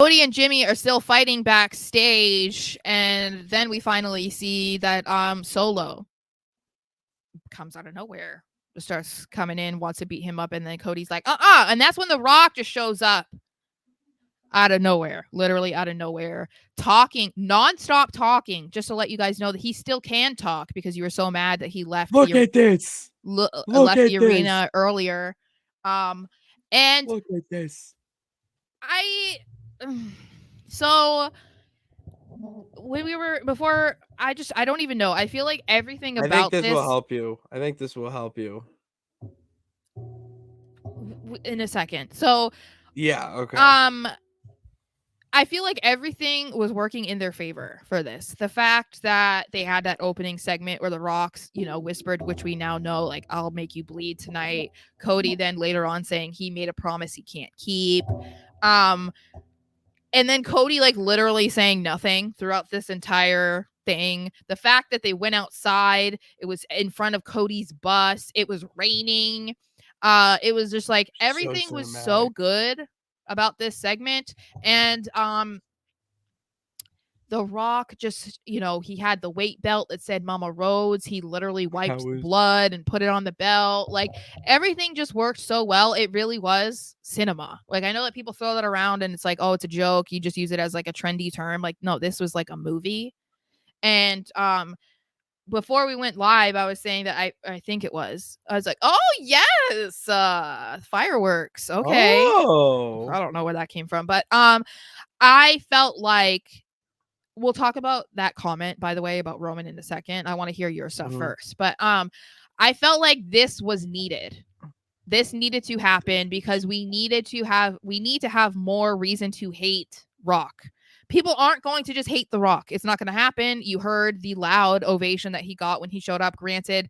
Cody and Jimmy are still fighting backstage, and then we finally see that Solo comes out of nowhere, starts coming in, wants to beat him up, and then Cody's like, and that's when The Rock just shows up out of nowhere, literally out of nowhere, talking, nonstop talking, just to let you guys know that he still can talk because you were so mad that he left. Look at this. Left the arena earlier. And look at this. So when we were before, I don't even know. I feel like everything about I think this will help you. I think this will help you in a second. So yeah, okay. I feel like everything was working in their favor for this. The fact that they had that opening segment where The Rock's, whispered, which we now know, like, I'll make you bleed tonight. Cody then later on saying he made a promise he can't keep. And then Cody, like, literally saying nothing throughout this entire thing. The fact that they went outside, it was in front of Cody's bus. It was raining. It was just like everything was so good about this segment. And The Rock just, he had the weight belt that said Mama Rhodes. He literally wiped blood and put it on the belt. Like, everything just worked so well. It really was cinema. Like, I know that people throw that around and it's like, oh, it's a joke. You just use it as like a trendy term. Like, no, this was like a movie. And before we went live, I was saying that I think I was like, oh yes, fireworks. Okay. Oh. I don't know where that came from, but I felt like, we'll talk about that comment, by the way, about Roman in a second. I want to hear your stuff first. But I felt like this was needed. This needed to happen because we need to have more reason to hate Rock. People aren't going to just hate The Rock. It's not going to happen. You heard the loud ovation that he got when he showed up. Granted,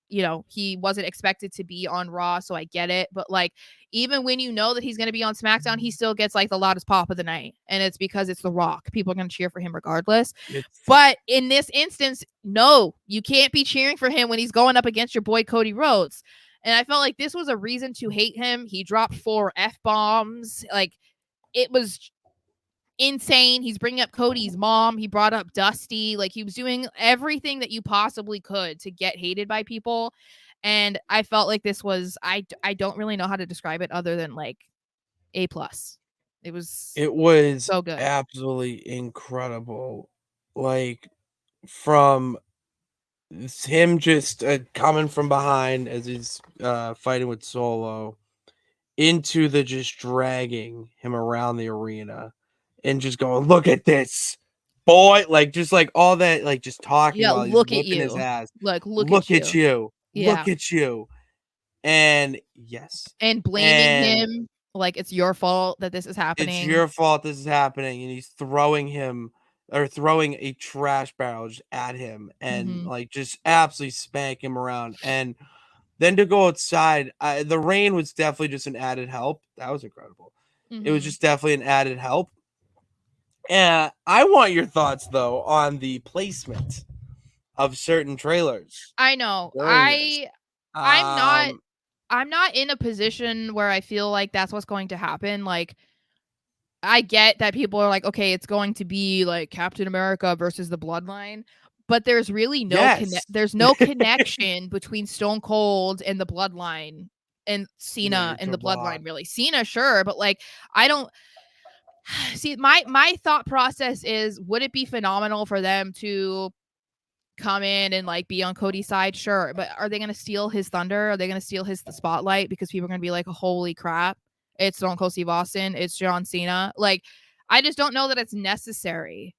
he wasn't expected to be on Raw, so I get it. But like, even when you know that he's going to be on SmackDown, he still gets like the loudest pop of the night. And it's because it's The Rock. People are going to cheer for him regardless. But in this instance, no, you can't be cheering for him when he's going up against your boy Cody Rhodes. And I felt like this was a reason to hate him. He dropped 4 F-bombs. Like, it was insane. He's bringing up Cody's mom. He brought up Dusty. Like, he was doing everything that you possibly could to get hated by people. And I felt like this was, I don't really know how to describe it other than like A+. It was so good. Absolutely incredible. Like, from him just coming from behind as he's fighting with Solo into the just dragging him around the arena and just going, look at this boy, like, just like all that, like, just talking while he's whipping his ass. Like, look at you. Yeah. Look at you. And yes. And blaming him like it's your fault that this is happening. It's your fault this is happening. And he's throwing a trash barrel just at him and like just absolutely spank him around. And then to go outside, the rain was definitely just an added help. That was incredible. It was just definitely an added help. And I want your thoughts, though, on the placement of certain trailers. I know. I'm not in a position where I feel like that's what's going to happen. Like, I get that people are like, okay, it's going to be like Captain America versus the Bloodline. But there's really there's no connection between Stone Cold and the Bloodline and Cena and the Bloodline, really. Cena, sure, but like, I don't see, my thought process is, would it be phenomenal for them to come in and like be on Cody's side? Sure, but are they going to steal his thunder? Are they going to steal the spotlight because people are going to be like, holy crap, it's Stone Cold Steve Austin, it's John Cena? Like, I just don't know that it's necessary.